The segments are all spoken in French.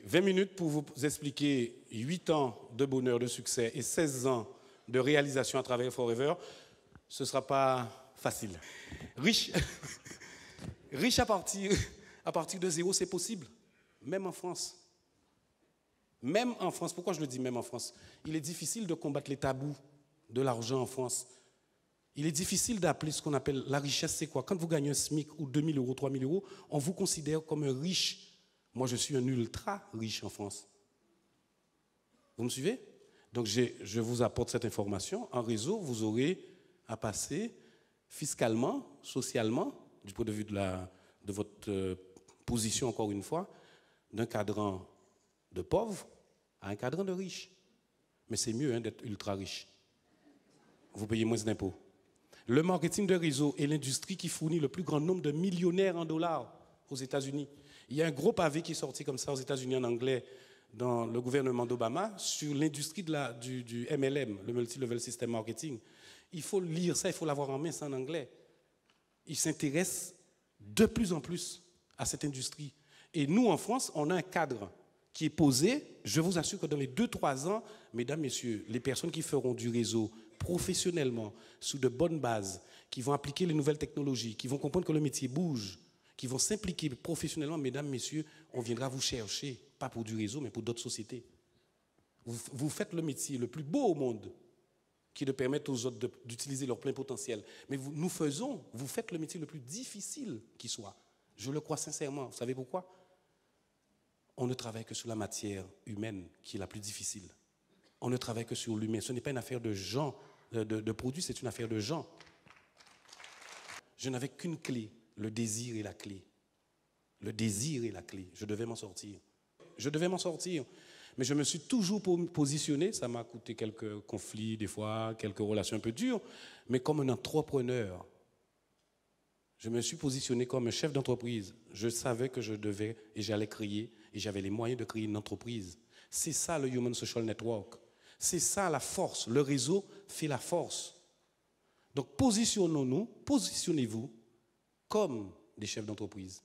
20 minutes pour vous expliquer 8 ans de bonheur, de succès et 16 ans de réalisation à travers Forever. Ce ne sera pas facile. Riche, riche à partir de zéro, c'est possible. Même en France. Même en France. Pourquoi je le dis même en France? Il est difficile de combattre les tabous de l'argent en France. Il est difficile d'appeler ce qu'on appelle la richesse, c'est quoi? Quand vous gagnez un SMIC ou 2 000 euros, 3 000 euros, on vous considère comme un riche. Moi, je suis un ultra riche en France. Vous me suivez? Donc, je vous apporte cette information. En réseau, vous aurez à passer fiscalement, socialement, du point de vue de votre position, encore une fois, d'un cadran de pauvre à un cadran de riche. Mais c'est mieux d'être ultra riche. Vous payez moins d'impôts. Le marketing de réseau est l'industrie qui fournit le plus grand nombre de millionnaires en dollars aux États-Unis. Il y a un gros pavé qui est sorti comme ça aux États-Unis en anglais dans le gouvernement d'Obama sur l'industrie du MLM, le Multi-Level System Marketing. Il faut lire ça, il faut l'avoir en main, c'est en anglais. Ils s'intéressent de plus en plus à cette industrie. Et nous, en France, on a un cadre qui est posé. Je vous assure que dans les 2-3 ans, mesdames, messieurs, les personnes qui feront du réseau professionnellement, sous de bonnes bases, qui vont appliquer les nouvelles technologies, qui vont comprendre que le métier bouge, qui vont s'impliquer professionnellement, mesdames, messieurs, on viendra vous chercher, pas pour du réseau, mais pour d'autres sociétés. Vous faites le métier le plus beau au monde, qui de permettre aux autres d'utiliser leur plein potentiel. Mais vous faites le métier le plus difficile qui soit. Je le crois sincèrement. Vous savez pourquoi? On ne travaille que sur la matière humaine, qui est la plus difficile. On ne travaille que sur l'humain. Ce n'est pas une affaire de gens, de produits, c'est une affaire de gens. Je n'avais qu'une clé, le désir est la clé. Le désir est la clé. Je devais m'en sortir. Je devais m'en sortir. Mais je me suis toujours positionné, ça m'a coûté quelques conflits, des fois, quelques relations un peu dures, mais comme un entrepreneur. Je me suis positionné comme un chef d'entreprise. Je savais que je devais et j'allais créer, et j'avais les moyens de créer une entreprise. C'est ça le Human Social Network. C'est ça la force. Le réseau fait la force. Donc positionnons-nous, positionnez-vous comme des chefs d'entreprise.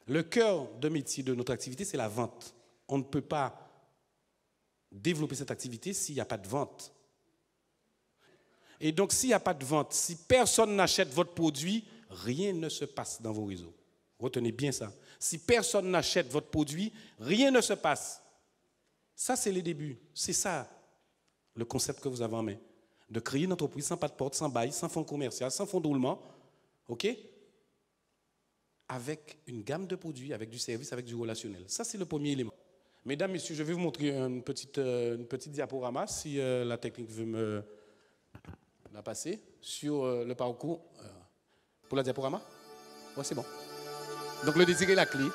Le cœur de métier de notre activité, c'est la vente. On ne peut pas développer cette activité s'il n'y a pas de vente. Et donc, s'il n'y a pas de vente, si personne n'achète votre produit, rien ne se passe dans vos réseaux. Retenez bien ça. Si personne n'achète votre produit, rien ne se passe. Ça, c'est les débuts. C'est ça, le concept que vous avez en main. De créer une entreprise sans pas de porte, sans bail, sans fonds commercial, sans fonds de roulement. OK? Avec une gamme de produits, avec du service, avec du relationnel. Ça, c'est le premier élément. Mesdames, messieurs, je vais vous montrer une petite diaporama, si la technique veut me la passer, sur le parcours. Pour la diaporama? Ouais, c'est bon. Donc, le désir est la clé.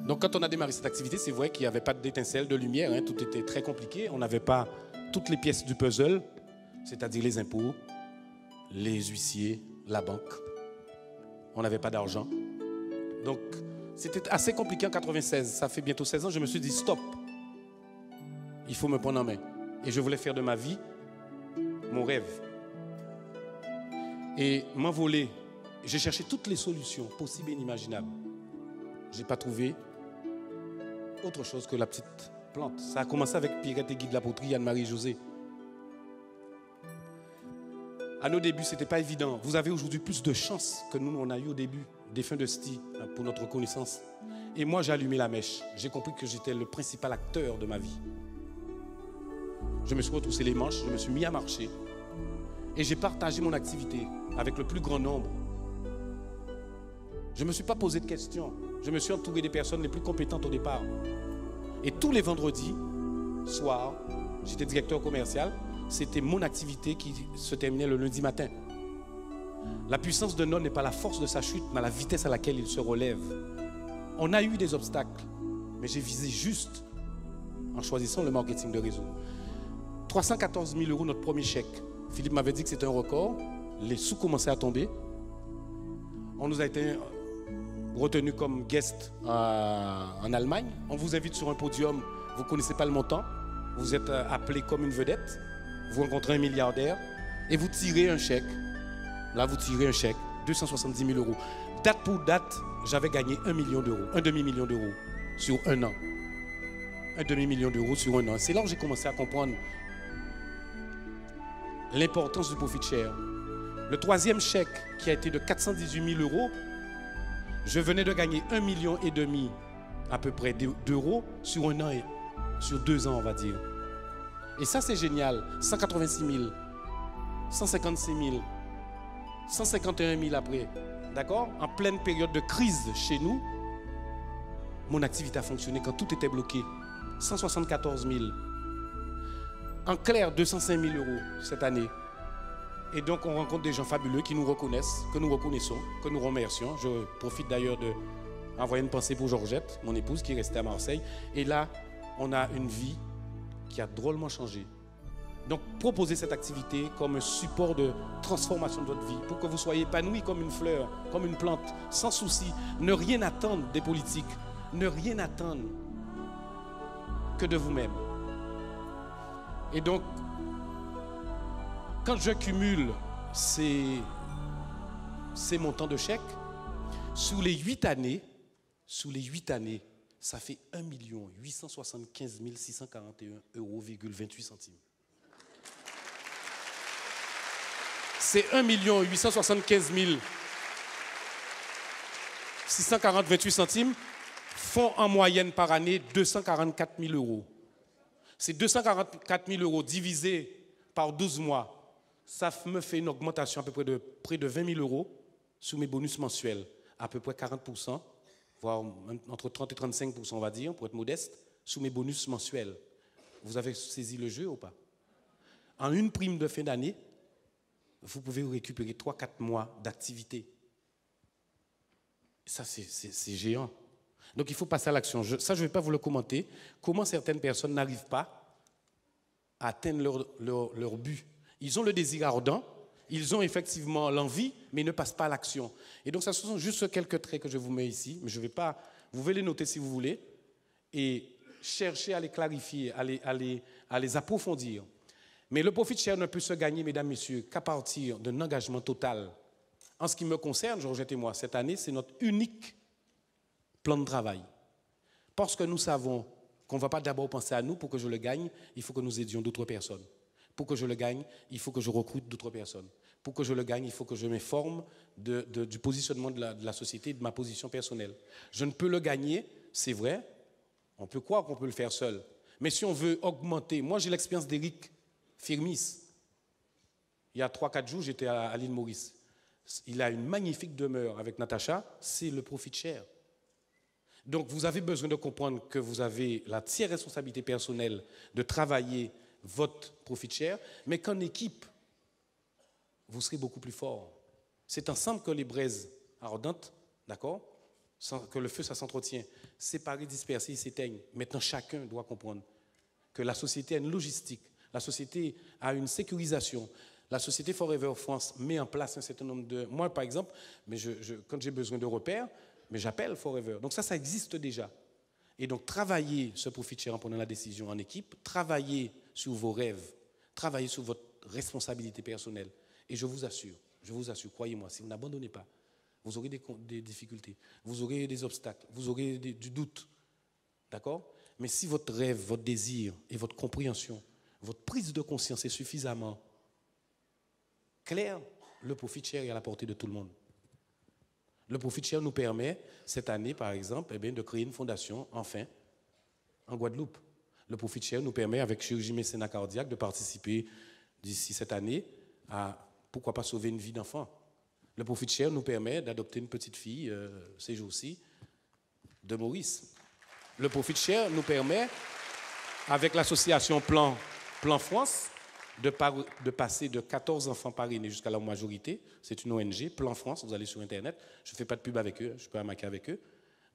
Donc, quand on a démarré cette activité, c'est vrai qu'il n'y avait pas d'étincelle, de lumière, hein, tout était très compliqué. On n'avait pas toutes les pièces du puzzle, c'est-à-dire les impôts, les huissiers, la banque. On n'avait pas d'argent. Donc, c'était assez compliqué en 96. Ça fait bientôt 16 ans. Je me suis dit, stop. Il faut me prendre en main. Et je voulais faire de ma vie mon rêve. Et m'envoler. J'ai cherché toutes les solutions possibles et inimaginables. Je n'ai pas trouvé autre chose que la petite plante. Ça a commencé avec Pierrette et Guy de la Poterie, Anne-Marie José. À nos débuts, ce n'était pas évident. Vous avez aujourd'hui plus de chance que nous, on a eu au début, des fins de STI, pour notre reconnaissance. Et moi, j'ai allumé la mèche. J'ai compris que j'étais le principal acteur de ma vie. Je me suis retroussé les manches, je me suis mis à marcher. Et j'ai partagé mon activité avec le plus grand nombre. Je ne me suis pas posé de questions. Je me suis entouré des personnes les plus compétentes au départ. Et tous les vendredis, soir, j'étais directeur commercial. C'était mon activité qui se terminait le lundi matin. La puissance d'un homme n'est pas la force de sa chute, mais la vitesse à laquelle il se relève. On a eu des obstacles, mais j'ai visé juste en choisissant le marketing de réseau. 314 000 € notre premier chèque. Philippe m'avait dit que c'était un record. Les sous commençaient à tomber. On nous a été retenus comme guest en Allemagne. On vous invite sur un podium, vous ne connaissez pas le montant. Vous êtes appelé comme une vedette. Vous rencontrez un milliardaire et vous tirez un chèque. Là, vous tirez un chèque, 270 000 €. Date pour date, j'avais gagné 1 million d'euros, un demi-million d'euros sur un an. Un demi-million d'euros sur un an. C'est là où j'ai commencé à comprendre l'importance du profit share. Le troisième chèque qui a été de 418 000 euros, je venais de gagner 1,5 million à peu près d'euros sur un an, sur 2 ans on va dire. Et ça c'est génial, 186 000, 156 000, 151 000 après, d'accord? En pleine période de crise chez nous, mon activité a fonctionné quand tout était bloqué, 174 000. En clair, 205 000 euros cette année. Et donc, on rencontre des gens fabuleux qui nous reconnaissent, que nous reconnaissons, que nous remercions. Je profite d'ailleurs d'envoyer une pensée pour Georgette, mon épouse, qui est restée à Marseille. Et là, on a une vie qui a drôlement changé. Donc, proposez cette activité comme un support de transformation de votre vie pour que vous soyez épanoui comme une fleur, comme une plante, sans souci. Ne rien attendre des politiques. Ne rien attendre que de vous-même. Et donc, quand je cumule ces montants de chèques, sous les 8 années, ça fait 1 875 641 euros, 28 centimes. C'est 1 875 640, 28 centimes font en moyenne par année 244 000 euros. Ces 244 000 euros divisés par 12 mois, ça me fait une augmentation à peu près de près de 20 000 euros sur mes bonus mensuels, à peu près 40%, voire entre 30 et 35%, on va dire, pour être modeste, sur mes bonus mensuels. Vous avez saisi le jeu ou pas? En une prime de fin d'année, vous pouvez récupérer 3-4 mois d'activité. Ça, c'est géant. Donc, il faut passer à l'action. Ça, je ne vais pas vous le commenter. Comment certaines personnes n'arrivent pas à atteindre leur but. Ils ont le désir ardent, ils ont effectivement l'envie, mais ils ne passent pas à l'action. Et donc, ça, ce sont juste quelques traits que je vous mets ici, mais je ne vais pas... Vous pouvez les noter si vous voulez, et chercher à les clarifier, à les approfondir. Mais le profit share ne peut se gagner, mesdames, messieurs, qu'à partir d'un engagement total. En ce qui me concerne, Georgette et moi, cette année, c'est notre unique plan de travail. Parce que nous savons qu'on ne va pas d'abord penser à nous. Pour que je le gagne, il faut que nous aidions d'autres personnes. Pour que je le gagne, il faut que je recrute d'autres personnes. Pour que je le gagne, il faut que je m'informe du positionnement de la société et de ma position personnelle. Je ne peux le gagner, c'est vrai, on peut croire qu'on peut le faire seul. Mais si on veut augmenter, moi j'ai l'expérience d'Éric Firmis. Il y a 3-4 jours, j'étais à l'île Maurice. Il a une magnifique demeure avec Natacha, c'est le profit share. Donc vous avez besoin de comprendre que vous avez la tiers responsabilité personnelle de travailler votre profit share, mais qu'en équipe, vous serez beaucoup plus fort. C'est ensemble que les braises ardentes, d'accord, que le feu, ça s'entretient. Séparés, dispersés, ils s'éteignent. Maintenant, chacun doit comprendre que la société a une logistique, la société a une sécurisation. La société Forever France met en place un certain nombre de... Moi, par exemple, quand j'ai besoin de repères, mais j'appelle Forever. Donc ça existe déjà. Et donc, travaillez ce profit share en prenant la décision en équipe, travaillez sur vos rêves, travaillez sur votre responsabilité personnelle. Et je vous assure, croyez-moi, si vous n'abandonnez pas, vous aurez des difficultés, vous aurez des obstacles, vous aurez du doute. D'accord? Mais si votre rêve, votre désir et votre compréhension, votre prise de conscience est suffisamment claire, le profit share est à la portée de tout le monde. Le profit share nous permet, cette année par exemple, de créer une fondation, enfin, en Guadeloupe. Le profit share nous permet, avec chirurgie mécénat cardiaque, de participer d'ici cette année à, pourquoi pas, sauver une vie d'enfant. Le profit share nous permet d'adopter une petite fille, ces jours-ci, de Maurice. Le profit share nous permet, avec l'association Plan France, de passer de 14 enfants parrainés jusqu'à la majorité. C'est une ONG, Plan France, vous allez sur Internet, je ne fais pas de pub avec eux, je ne suis pas amaqué avec eux,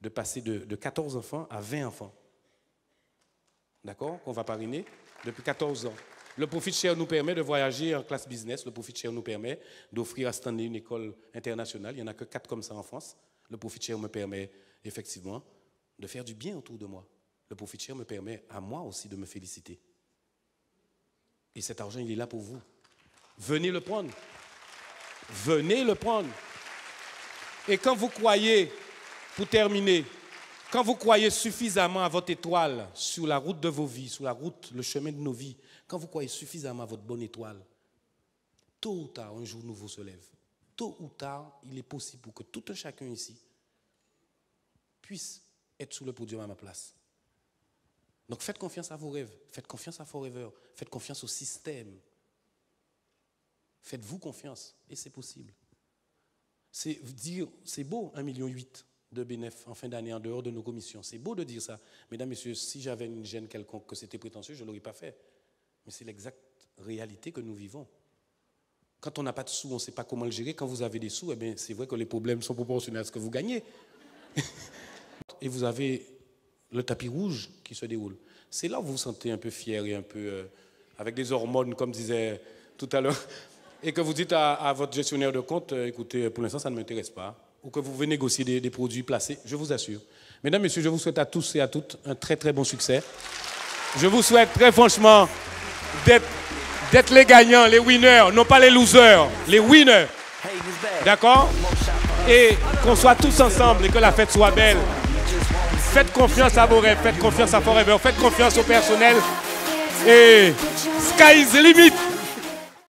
de passer de 14 enfants à 20 enfants. D'accord? Qu'on va parrainer depuis 14 ans. Le profit share nous permet de voyager en classe business, le profit share nous permet d'offrir à cette année une école internationale, il n'y en a que 4 comme ça en France. Le profit share me permet effectivement de faire du bien autour de moi. Le profit share me permet à moi aussi de me féliciter. Et cet argent, il est là pour vous. Venez le prendre. Venez le prendre. Et quand vous croyez Pour terminer, quand vous croyez suffisamment à votre étoile sur la route de vos vies, sur la route, le chemin de nos vies, quand vous croyez suffisamment à votre bonne étoile, tôt ou tard, un jour nouveau se lève. Tôt ou tard, il est possible pour que tout un chacun ici puisse être sous le podium à ma place. Donc faites confiance à vos rêves, faites confiance à Forever, faites confiance au système. Faites-vous confiance et c'est possible. C'est beau 1,8 million de bénéfices en fin d'année en dehors de nos commissions. C'est beau de dire ça. Mesdames, Messieurs, si j'avais une gêne quelconque que c'était prétentieux, je ne l'aurais pas fait. Mais c'est l'exacte réalité que nous vivons. Quand on n'a pas de sous, on ne sait pas comment le gérer. Quand vous avez des sous, eh bien, c'est vrai que les problèmes sont proportionnels à ce que vous gagnez. Et vous avez le tapis rouge qui se déroule. C'est là où vous vous sentez un peu fier et un peu avec des hormones, comme disait tout à l'heure, et que vous dites à votre gestionnaire de compte, écoutez, pour l'instant, ça ne m'intéresse pas, ou que vous pouvez négocier des produits placés, je vous assure. Mesdames, Messieurs, je vous souhaite à tous et à toutes un très, très bon succès. Je vous souhaite très franchement d'être les gagnants, les winners, non pas les losers, les winners. D'accord? Et qu'on soit tous ensemble et que la fête soit belle. Faites confiance à vos rêves, faites confiance à Forever, faites confiance au personnel. Et sky is the limit.